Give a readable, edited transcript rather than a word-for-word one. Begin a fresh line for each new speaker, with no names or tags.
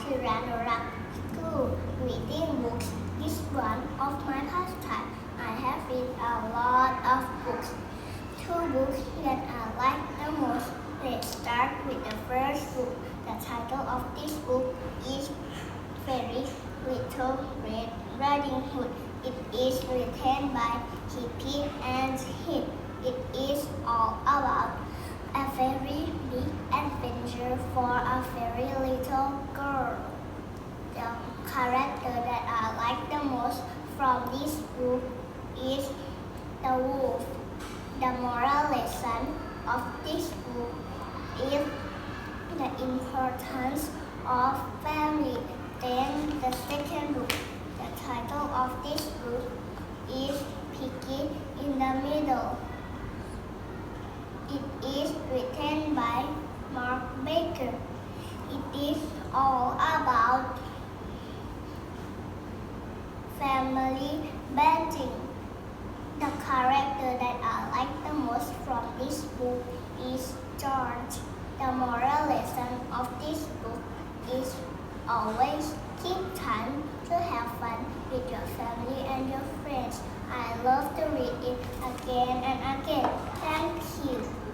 Kiranorak School. Reading books is one of my pastimes. I have read a lot of books. Two books that I like the most. Let's start with the first book. The title of this book is Very Little Red Riding Hood. It is written by Hippie and Hip. It is all about a very big adventure for a very little girl. The character that I like the most from this book is the wolf. The moral lesson of this book is the importance of family. Then the second book, the title of this book is Piggy in the Middle. It is written by Mark Baker. It is all about family bonding. The character that I like the most from this book is George. The moral lesson of this book is always keep time to have fun with your family and your friends. I love to read it again and again. Thank you.